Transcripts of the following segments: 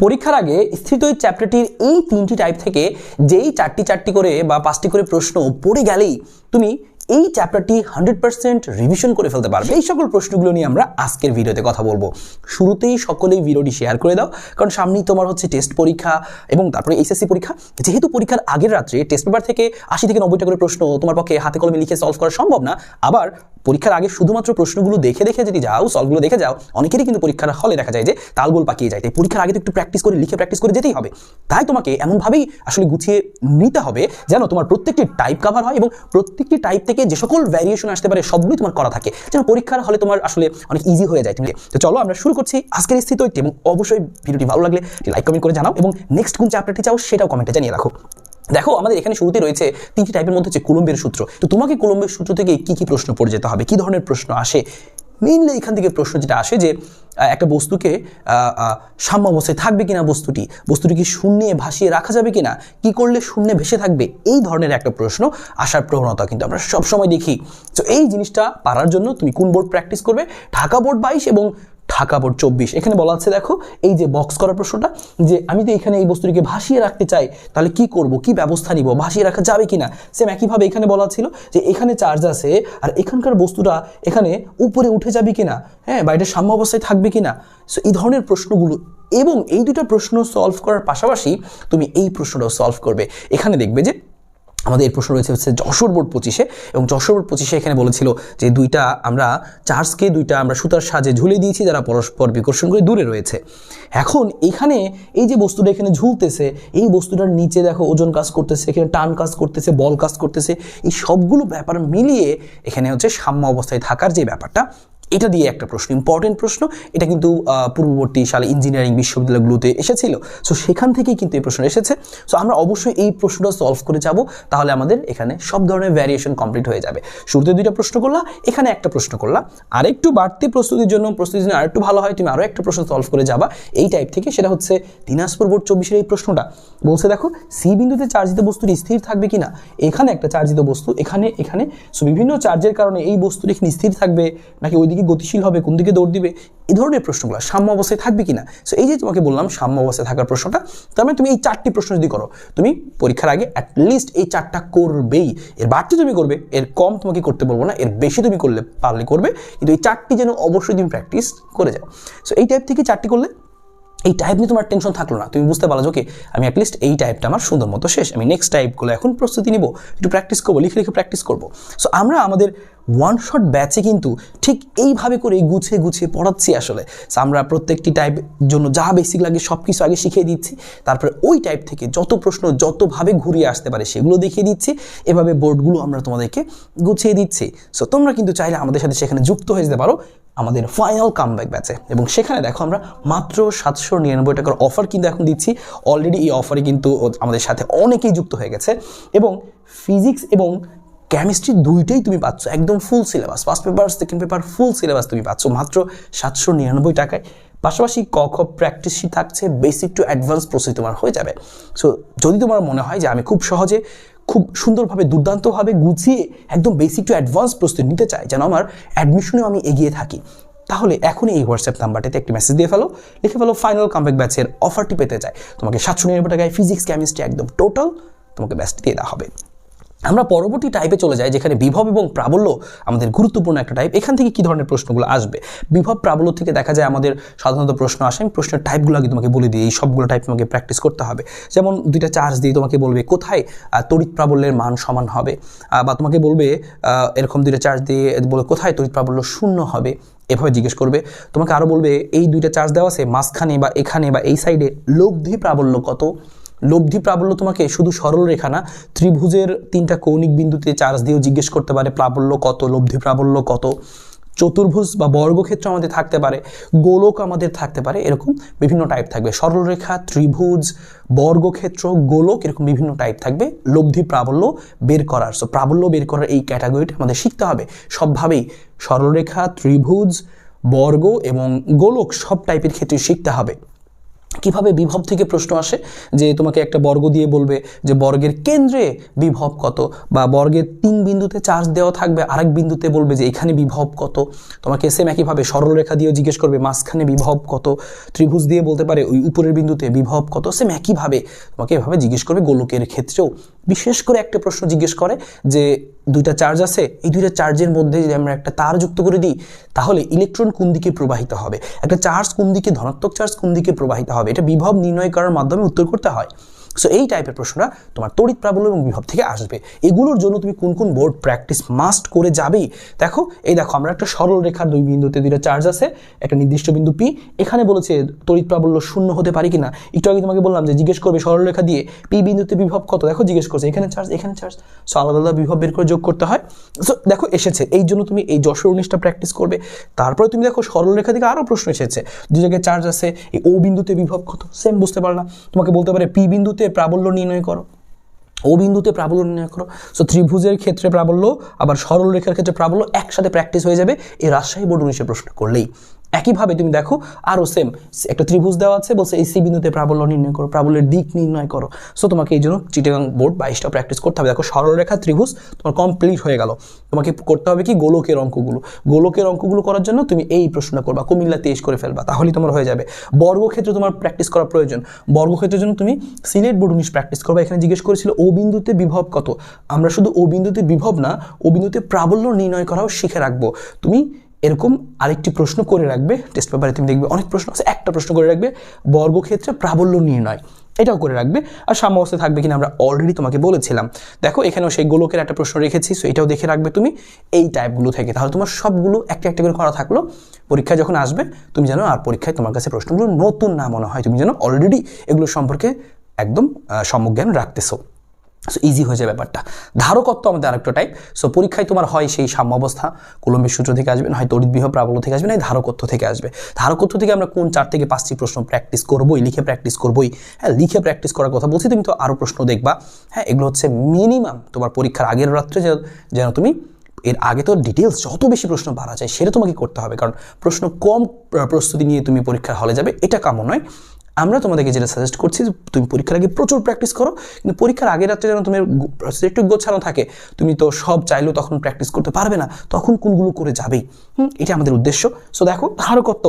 পরীক্ষার আগে স্থিত এই চ্যাপ্টারটির এই তিনটি টাইপ থেকে যেই চারটি করে বা 5টি করে প্রশ্ন পড়ে গেলেই তুমি এই চ্যাপ্টারটি 100% রিভিশন করে ফেলতে পারবে। এই সকল প্রশ্নগুলো নিয়ে আমরা আজকের ভিডিওতে কথা বলবো। শুরুতেই সকলেই ভিডিওটি শেয়ার করে দাও, কারণ সামনেই তোমার হচ্ছে টেস্ট পরীক্ষা এবং তারপরে এইচএসসি পরীক্ষা। যেহেতু পরীক্ষার আগের রাত্রে টেস্ট পেপার থেকে 80 থেকে 90টা করে প্রশ্ন তোমার পক্ষে হাতে কলমে লিখে সলভ করা সম্ভব না। আবার পরীক্ষার আগে শুধুমাত্র প্রশ্নগুলো দেখে যদি যাও, সলভগুলো দেখে যাও, অনেকেরই কিন্তু পরীক্ষার হলে দেখা যায় যে তালগোল পাকিয়ে যায়। তাই পরীক্ষার আগে তো একটু প্র্যাকটিস করে যেতেই হবে। তাই তোমাকে এমনভাবেই আসলে গুছিয়ে নিতে হবে যেন তোমার প্রত্যেকটি টাইপ কভার হয় এবং প্রত্যেকটি টাইপ থেকে যে সকল ভ্যারিয়েশন আসতে পারে সবগুলোই তোমার করা থাকে, যেন পরীক্ষার হলে তোমার আসলে অনেক ইজি হয়ে যায়। তো চলো আমরা শুরু করছি আজকের স্থিত ঐক্য, এবং অবশ্যই ভিডিওটি ভালো লাগলে লাইক কমেন্ট করে জানাও এবং নেক্সট কোন চ্যাপ্টারটি চাও সেটাও কমেন্টে জানিয়ে রাখো। দেখো, আমাদের এখানে শুরুতে রয়েছে তিনটি টাইপের মধ্যে হচ্ছে কুলম্বের সূত্র। তো তোমাকে কুলম্বের সূত্র থেকে কি প্রশ্ন পড়ে যেতে হবে, কি ধরনের প্রশ্ন আসে। মেইনলি এখান থেকে প্রশ্ন যেটা আসে যে একটা বস্তুকে সাম্য অবস্থায় থাকবে কিনা, বস্তুটি কি শূন্যে ভাসিয়ে রাখা যাবে কিনা, কি করলে শূন্যে ভেসে থাকবে, এই ধরনের একটা প্রশ্ন আসার প্রবণতা কিন্তু আমরা সবসময় দেখি। তো এই জিনিসটা পারার জন্য তুমি কোন বোর্ড প্র্যাকটিস করবে? ঢাকা বোর্ড 22 এবং ঢাকা বোর্ড 24। এখানে বলা আছে, দেখো এই যে বক্স করার প্রশ্নটা, যে আমি তো এখানে এই বস্তুটিকে ভাসিয়ে রাখতে চাই, তাহলে কি করব, কি ব্যবস্থা নিব, ভাসিয়ে রাখা যাবে কিনা। সেম একইভাবে এখানে বলা ছিল যে এখানে চার্জ আছে আর এখানকার বস্তুটা এখানে উপরে উঠে যাবে কিনা, হ্যাঁ, বা এটা সাম্য অবস্থায় থাকবে কিনা। সো এই ধরনের প্রশ্নগুলো, এবং এই দুটো প্রশ্ন সলভ করার পাশাপাশি তুমি এই প্রশ্নটাও সলভ করবে। এখানে দেখবে যে আমাদের এই প্রশ্ন রয়েছে হচ্ছে যশোর বোর্ড 25-এ, এবং যশোর বোর্ড 25-এ এখানে বলেছিল যে দুইটা আমরা সুতার সাহায্যে ঝুলিয়ে দিয়েছি যারা পরস্পর বিকর্ষণ করে দূরে রয়েছে। এখন এখানে এই যে বস্তুটা এখানে ঝুলতেছে, এই বস্তুটার নিচে দেখো ওজন কাজ করতেছে, এখানে টান কাজ করতেছে, বল কাজ করতেছে, এই সবগুলো ব্যাপার মিলিয়ে এখানে হচ্ছে সাম্য অবস্থায় থাকার যে ব্যাপারটা, এটা দিয়ে একটা প্রশ্ন, ইম্পর্টেন্ট প্রশ্ন। এটা কিন্তু পূর্ববর্তী সালে ইঞ্জিনিয়ারিং বিশ্ববিদ্যালয়গুলোতে এসেছিল। সো সেখান থেকেই কিন্তু এই প্রশ্ন এসেছে। সো আমরা অবশ্যই এই প্রশ্নটা সলভ করে যাব, তাহলে আমাদের এখানে সব ধরনের ভ্যারিয়েশন কমপ্লিট হয়ে যাবে। শুরুতে দুইটা প্রশ্ন করলাম, এখানে একটা প্রশ্ন করলাম। আরেকটু বাড়তি প্রস্তুতির জন্য আরেকটু ভালো হয়, তুমি আরও একটা প্রশ্ন সলভ করে যাবা এই টাইপ থেকে। সেটা হচ্ছে দিনাজপুর বোর্ড 24-এর এই প্রশ্নটা বলছে, দেখো সি বিন্দুতে চার্জিত বস্তুটি স্থির থাকবে কিনা। এখানে একটা চার্জিত বস্তু, এখানে সো বিভিন্ন চার্জের কারণে এই বস্তুটি এখানে স্থির থাকবে নাকি ওইদিকে গতিশীল হবে, কোন দিকে দৌড় দিবে, এই ধরনের প্রশ্নগুলো সাম্য অবস্থায় থাকবে কিনা। সো এই যে তোমাকে বললাম সাম্য অবস্থায় থাকার প্রশ্নটা, তার মানে তুমি এই 4টি প্রশ্ন যদি করো, তুমি পরীক্ষার আগে অ্যাটলিস্ট এই 4টা করবেই। এর বাড়তি তুমি করবে, এর কম তোমাকে করতে বলবো না, এর বেশি তুমি পারলে করবে, কিন্তু এই 4টি যেন অবশ্যই তুমি প্র্যাকটিস করে যাও। সো এই টাইপ থেকে 4টি করলে এই টাইপ নিয়ে তোমার টেনশন থাকলো না, তুমি বুঝতে পারলো যে ওকে, আমি অ্যাটলিস্ট এই টাইপটা আমার সুন্দর মতো শেষ, আমি নেক্সট টাইপগুলো এখন প্রস্তুতি নিব, একটু প্র্যাকটিস করবো, লিখে প্র্যাকটিস করবো। সো আমরা আমাদের ওয়ান শট ব্যাচে কিন্তু ঠিক এইভাবে করে গুছিয়ে পড়াচ্ছি আসলে। সো আমরা প্রত্যেকটি টাইপ জন্য যা বেসিক লাগে সব কিছু আগে শিখিয়ে দিচ্ছি, তারপরে ওই টাইপ থেকে যত প্রশ্ন যতভাবে ঘুরিয়ে আসতে পারে সেগুলো দেখিয়ে দিচ্ছি। এভাবে বোর্ডগুলো আমরা তোমাদেরকে গুছিয়ে দিচ্ছি। সো তোমরা কিন্তু চাইলে আমাদের সাথে সেখানে যুক্ত হয়ে যেতে পারো আমাদের ফাইনাল কামব্যাক ব্যাচে। এবং সেখানে দেখো আমরা মাত্র 799 টাকার অফার কিন্তু এখন দিচ্ছি। অলরেডি এই অফারে কিন্তু আমাদের সাথে অনেকেই যুক্ত হয়ে গেছে, এবং ফিজিক্স এবং কেমিস্ট্রি দুইটাই তুমি পাচ্ছ একদম full syllabus, first paper second paper full syllabus তুমি পাচ্ছ মাত্র 799 টাকায়। পাশাপাশি ক খ প্র্যাকটিস শিট থাকছে, বেসিক টু অ্যাডভান্স প্রস্তুতি তোমার হয়ে যাবে। সো যদি তোমার মনে হয় যে আমি খুব সহজে খুব সুন্দরভাবে দুর্দান্তভাবে গুছিয়ে একদম বেসিক টু অ্যাডভান্স প্রস্তুতি নিতে চাই, যেন আমার অ্যাডমিশনেও আমি এগিয়ে থাকি, তাহলে এখনই এই হোয়াটসঅ্যাপ নাম্বারটিতে একটি মেসেজ দিয়ে ফেলো, লিখে ফেলো ফাইনাল কামব্যাক ব্যাচের অফারটি পেতে চাই। তোমাকে 799 টাকায় ফিজিক্স কেমিস্ট্রি একদম টোটাল তোমাকে ব্যাচটি দিয়ে দেওয়া হবে। আমরা পরবর্তী টাইপে চলে যাই, যেখানে বিভব এবং প্রাবল্য আমাদের গুরুত্বপূর্ণ একটা টাইপ। এখান থেকে কী ধরনের প্রশ্নগুলো আসবে? বিভব প্রাবল্য থেকে দেখা যায় আমাদের সাধারণত প্রশ্ন আসে। আমি প্রশ্নের টাইপগুলো আগে তোমাকে বলে দিই, এই সবগুলো টাইপ তোমাকে প্র্যাকটিস করতে হবে। যেমন দুইটা চার্জ দিয়ে তোমাকে বলবে কোথায় তড়িৎ প্রাবল্যের মান সমান হবে, বা তোমাকে বলবে এরকম দুইটা চার্জ দিয়ে বলে কোথায় তড়িৎ প্রাবল্য শূন্য হবে, এভাবে জিজ্ঞেস করবে। তোমাকে আরও বলবে এই দুইটা চার্জ দেওয়া আছে, মাঝখানে বা এখানে বা এই সাইডে লব্ধি প্রাবল্য কত। লব্ধি প্রাবল্য তোমাকে শুধু সরল রেখা না, ত্রিভুজের 3টা কৌণিক বিন্দুতে চার্জ দিয়েও জিজ্ঞেস করতে পারে প্রাবল্য কত, লব্ধি প্রাবল্য কত। চতুর্ভুজ বা বর্গক্ষেত্র আমাদের থাকতে পারে, গোলক আমাদের থাকতে পারে, এরকম বিভিন্ন টাইপ থাকবে। সরলরেখা, ত্রিভুজ, বর্গক্ষেত্র, গোলক, এরকম বিভিন্ন টাইপ থাকবে লব্ধি প্রাবল্য বের করার। সো প্রাবল্য বের করার এই ক্যাটাগরিটা আমাদের শিখতে হবে সবভাবেই। সরলরেখা, ত্রিভুজ, বর্গ এবং গোলক সব টাইপের ক্ষেত্রে শিখতে হবে। কিভাবে বিভব থেকে প্রশ্ন আসে, যে তোমাকে একটা বর্গ দিয়ে বলবে যে বর্গের কেন্দ্রে বিভব কত, বা বর্গের 3 বিন্দুতে চার্জ দেওয়া থাকবে, আরেক বিন্দুতে বলবে যে এখানে বিভব কত। তোমাকে সেম একইভাবে সরল রেখা দিয়েও জিজ্ঞেস করবে মাঝখানে বিভব কত, ত্রিভুজ দিয়ে বলতে পারে ওই উপরের বিন্দুতে বিভব কত। সেম একইভাবে তোমাকে এভাবে জিজ্ঞেস করবে। গোলকের ক্ষেত্রেও বিশেষ করে একটা প্রশ্ন জিজ্ঞেস করে যে দুইটা চার্জ আছে, এই দুইটা চার্জের মধ্যে যদি আমরা একটা তার যুক্ত করে দিই তাহলে ইলেকট্রন কোন দিকে প্রবাহিত হবে, একটা চার্জ কোন দিকে, ধনাত্মক চার্জ কোন দিকে প্রবাহিত হবে, এটা বিভব নির্ণয় করার মাধ্যমে উত্তর করতে হয়। সো এই টাইপের প্রশ্নটা তোমার তড়িৎ প্রাবল্য এবং বিভব থেকে আসবে। এগুলোর জন্য তুমি কোন কোন বোর্ড প্র্যাকটিস মাস্ট করে যাবেই। দেখো আমরা একটা সরল রেখার 2 বিন্দুতে 2টা চার্জ আছে, একটা নির্দিষ্ট বিন্দু পি, এখানে বলেছে তড়িৎ প্রাবল্য 0 হতে পারে কিনা। একটু আগে তোমাকে বললাম যে জিজ্ঞেস করবে সরল রেখা দিয়ে পি বিন্দুতে বিভব কত, দেখো জিজ্ঞেস করছে এখানে চার্জ এখানে চার্জ, সো আলাদা আলাদা বিভব বের করে যোগ করতে হয়। সো দেখো এসেছে, এই জন্য তুমি এই 10-19টা প্র্যাকটিস করবে। তারপরে তুমি দেখো সরল রেখা থেকে আরও প্রশ্ন এসেছে, 2 জায়গায় চার্জ আছে, এই ও বিন্দুতে বিভব কত, সেম বুঝতে পারলাম। তোমাকে বলতে পারে পি বিন্দুতে প্রাবল্য নির্ণয় করো, ও বিন্দুতে প্রাবল্য নির্ণয় করো। সো ত্রিভুজের ক্ষেত্রে প্রাবল্য আবার সরল রেখার ক্ষেত্রে প্রাবল্য একসাথে প্র্যাকটিস হয়ে যাবে এই রাজশাহী বোর্ড 19 প্রশ্ন করলেই। একইভাবে তুমি দেখো আরও সেম একটা ত্রিভুজ দেওয়া আছে, বলছে এই সি বিন্দুতে প্রাবল্য নির্ণয় করো, প্রাবল্যের দিক নির্ণয় করো। সো তোমাকে এই জন্য চিটাগাং বোর্ড 22টা প্র্যাকটিস করতে হবে। দেখো সরল রেখা ত্রিভুজ তোমার কমপ্লিট হয়ে গেল। তোমাকে করতে হবে কি গোলকের অঙ্কগুলো। গোলকের অঙ্কগুলো করার জন্য তুমি এই প্রশ্নটা করবা, কুমিল্লা 23 করে ফেলবা, তাহলেই তোমার হয়ে যাবে। বর্গক্ষেত্রে তোমার প্র্যাকটিস করা প্রয়োজন। বর্গক্ষেত্রের জন্য তুমি সিলেট বোর্ড 19 প্র্যাকটিস করবা। এখানে জিজ্ঞেস করেছিল ও বিন্দুতে বিভব কত। আমরা শুধু ও বিন্দুতে বিভব না, ও বিন্দুতে প্রাবল্য নির্ণয় করাও শিখে রাখবো। তুমি এরকম আরেকটি প্রশ্ন করে রাখবে, টেস্ট পেপারে তুমি দেখবে অনেক প্রশ্ন আছে, একটা প্রশ্ন করে রাখবে বর্গক্ষেত্রে প্রাবল্য নির্ণয়, এটাও করে রাখবে। আর সাম্যাবস্থায় থাকবে কিনা আমরা অলরেডি তোমাকে বলেছিলাম। দেখো এখানেও সেই গোলকের একটা প্রশ্ন রেখেছি, সো এটাও দেখে রাখবে তুমি এই টাইপগুলো থেকে। তাহলে তোমার সবগুলো একটা একটা করে করা থাকলো। পরীক্ষায় যখন আসবে তুমি যেন আর পরীক্ষায় তোমার কাছে প্রশ্নগুলো নতুন না মনে হয়, তুমি যেন অলরেডি এগুলো সম্পর্কে একদম সম্যক জ্ঞান রাখতেছো। সো ইজি হয়ে যায় ব্যাপারটা। ধারকত্ব আমাদের আরেকটা টাইপ। সো পরীক্ষায় তোমার হয় সেই সাম্যাবস্থা কুলম্বের সূত্র থেকে আসবে, না হয় তড়িৎ বিভব প্রাবল্য থেকে আসবে, না ধারকত্ব থেকে আসবে। ধারকত্ব থেকে আমরা কোন 4 থেকে 5টি প্রশ্ন প্র্যাকটিস করবোই, লিখে প্র্যাকটিস করবোই। হ্যাঁ, লিখে প্র্যাকটিস করার কথা বলছি, তুমি তো আরও প্রশ্ন দেখবা। হ্যাঁ, এগুলো হচ্ছে মিনিমাম তোমার পরীক্ষার আগের রাত্রে যেন তুমি এর আগে তো ডিটেলস যত বেশি প্রশ্ন বাড়া যায় সেটা তোমাকে করতে হবে, কারণ প্রশ্ন কম প্রস্তুতি নিয়ে তুমি পরীক্ষার হলে যাবে, এটা কাম্য নয়। আমরা তোমাদেরকে যেটা সাজেস্ট করছি তুমি পরীক্ষার আগে প্রচুর প্র্যাকটিস করো, কিন্তু পরীক্ষার আগের রাত্রে যেন তোমার একটু গোছানো থাকে। তুমি তো সব চাইলেও তখন প্র্যাকটিস করতে পারবে না, তখন কোনগুলো করে যাবেই। এটা আমাদের উদ্দেশ্য। সো দেখো ধারকত্ব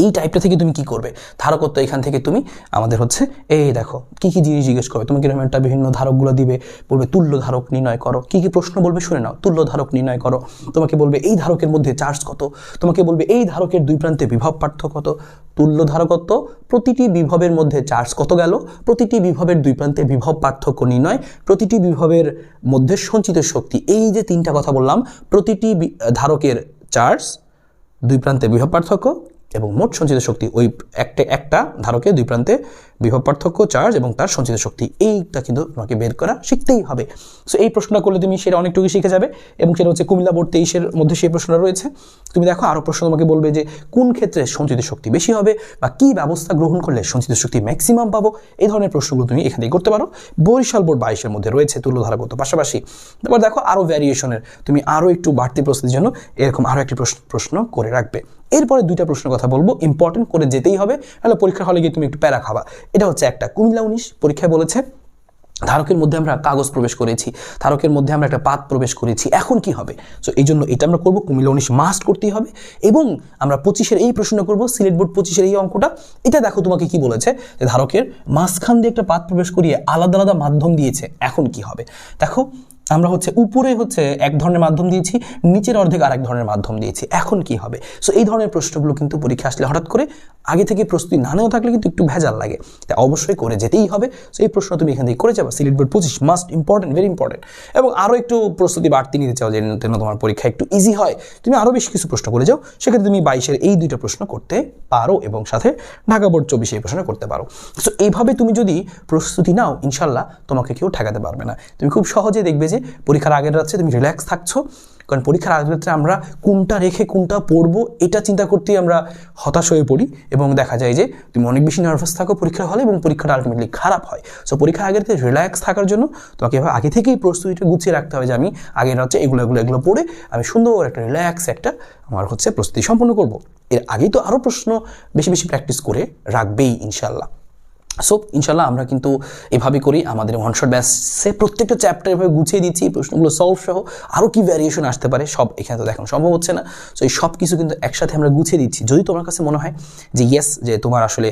এই টাইপটা থেকে তুমি কি করবে। ধারকত্ব এখান থেকে তুমি আমাদের হচ্ছে এই দেখো কি কি জিনিস জিজ্ঞেস করবে। তোমাকে এরকম একটা বিভিন্ন ধারকগুলো দিবে, বলবে তুল্য ধারক নির্ণয় করো। কি কি প্রশ্ন বলবে শুনে নাও। তুল্য ধারক নির্ণয় করো, তোমাকে বলবে এই ধারকের মধ্যে চার্জ কত, তোমাকে বলবে এই ধারকের 2 প্রান্তে বিভব পার্থক্য কত। তুল্য ধারকত্ব, প্রতিটি বিভবের মধ্যে চার্জ কত গেল, প্রতিটি বিভবের 2 প্রান্তে বিভব পার্থক্য নির্ণয়, প্রতিটি বিভবের মধ্যে সঞ্চিত শক্তি। এই যে 3টা কথা বললাম, প্রতিটি ধারকের চার্জ, 2 প্রান্তে বিভব পার্থক্য এবং মোট সঞ্চিত শক্তি। ওই একটা ধারকের 2 প্রান্তে বিভব পার্থক্য, চার্জ এবং তার সঞ্চিত শক্তি, এইটা কিন্তু তোমাকে বের করা শিখতেই হবে। সো এই প্রশ্নটা করলে তুমি সেটা অনেকটুকু শিখে যাবে, এবং সেটা হচ্ছে কুমিল্লা বোর্ড 23-এর মধ্যে সেই প্রশ্নটা রয়েছে। তুমি দেখো আরও প্রশ্ন তোমাকে বলবে যে কোন ক্ষেত্রে সঞ্চিত শক্তি বেশি হবে, বা কী ব্যবস্থা গ্রহণ করলে সঞ্চিত শক্তি ম্যাক্সিমাম পাবো। এই ধরনের প্রশ্নগুলো তুমি এখান থেকে করতে পারো। বরিশাল বোর্ড 22-এর মধ্যে রয়েছে তুল্য ধারকত্ব পাশাপাশি। তারপর দেখো আরও ভ্যারিয়েশনের তুমি আরও একটু বাড়তি প্রস্তুতির জন্য এরকম আরও একটি প্রশ্ন করে রাখবে। এরপরে 2টা প্রশ্নের কথা বলবো, ইম্পর্টেন্ট করে যেতেই হবে, নাহলে পরীক্ষার হলে গিয়ে তুমি একটু প্যারা খাবা। এটা হচ্ছে একটা কুমিল্লা 19 পরীক্ষায় বলেছে ধারকের মধ্যে আমরা কাগজ প্রবেশ করেছি, ধারকের মধ্যে আমরা একটা পাত প্রবেশ করেছি, এখন কি হবে। সো এই জন্য এটা আমরা করবো, কুমিল্লা 19 মাস্ট করতেই হবে। এবং আমরা 25-এর এই প্রশ্নটা করবো, সিলেট বোর্ড 25-এর এই অঙ্কটা। এটা দেখো তোমাকে কি বলেছে যে ধারকের মাঝখান দিয়ে একটা পাত প্রবেশ করিয়ে আলাদা আলাদা মাধ্যম দিয়েছে, এখন কি হবে। দেখো আমরা হচ্ছে উপরে হচ্ছে এক ধরনের মাধ্যম দিয়েছি, নিচের অর্ধেক আরেক ধরনের মাধ্যম দিয়েছি, এখন কি হবে। সো এই ধরনের প্রশ্নগুলো কিন্তু পরীক্ষা আসলে হঠাৎ করে আগে থেকে প্রস্তুতি না নেওয়া থাকলে কিন্তু একটু ভেজাল লাগে, তাই অবশ্যই করে যেতেই হবে। সো এই প্রশ্ন তুমি এখান থেকে করে যাবে। Sylhet board 25 must, important, very important. এবং আরও একটু প্রস্তুতি বাড়তি নিতে চাও যেন তোমার পরীক্ষা একটু ইজি হয়, তুমি আরও বেশ কিছু প্রশ্ন করে যাও। সেক্ষেত্রে তুমি 22-এর এই 2টা প্রশ্ন করতে পারো, এবং সাথে ঢাকা বোর্ড 24 এই প্রশ্ন করতে পারো। সো এইভাবে তুমি যদি প্রস্তুতি নাও, ইনশাল্লাহ তোমাকে কেউ ঠেকাতে পারবে না। তুমি খুব সহজে দেখবে যে পরীক্ষার আগের রাত্রে তুমি রিল্যাক্স থাকছো, কারণ পরীক্ষার আগের ক্ষেত্রে আমরা কোনটা রেখে কোনটা পড়বো এটা চিন্তা করতেই আমরা হতাশ হয়ে পড়ি এবং দেখা যায় যে তুমি অনেক বেশি নার্ভাস থাকো পরীক্ষার হলে এবং পরীক্ষাটা আলটিমেটলি খারাপ হয়। সো পরীক্ষার আগের থেকে রিল্যাক্স থাকার জন্য তোমাকে এভাবে আগে থেকেই প্রস্তুতিটা গুছিয়ে রাখতে হবে যে আমি আগের হচ্ছে এগুলো পড়ে আমি সুন্দর একটা রিল্যাক্স একটা আমার হচ্ছে প্রস্তুতি সম্পন্ন করব। এর আগেই তো আরও প্রশ্ন বেশি বেশি প্র্যাকটিস করে রাখবেই ইনশাল্লাহ। সো ইনশাল্লাহ আমরা কিন্তু এভাবে করি আমাদের ওয়ান শট ব্যাচে প্রত্যেকটা চ্যাপ্টার এভাবে গুছিয়ে দিচ্ছি, প্রশ্নগুলো সলভ সহ আরও কি ভ্যারিয়েশন আসতে পারে সব এখানে তো দেখানো সম্ভব হচ্ছে না। সো এই সব কিছু কিন্তু একসাথে আমরা গুছিয়ে দিচ্ছি। যদি তোমার কাছে মনে হয় যে ইয়েস যে তোমার আসলে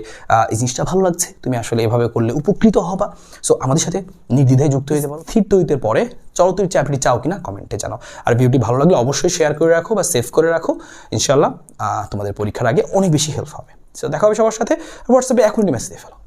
এই জিনিসটা ভালো লাগছে, তুমি আসলে এভাবে করলে উপকৃত হবা, সো আমাদের সাথে নির্দ্বিধায় যুক্ত হয়ে যাবো। থিট তৈরিতে পরে চলো তুমি চ্যাপ্টারটি চাও কিনা কমেন্টে জানাও। আর ভিডিওটি ভালো লাগলে অবশ্যই শেয়ার করে রাখো বা সেভ করে রাখো, ইনশাল্লাহ তোমাদের পরীক্ষার আগে অনেক বেশি হেল্প হবে। সো দেখা হবে সবার সাথে, হোয়াটসঅ্যাপে এখনই মেসেজ দিয়ে ফেলো।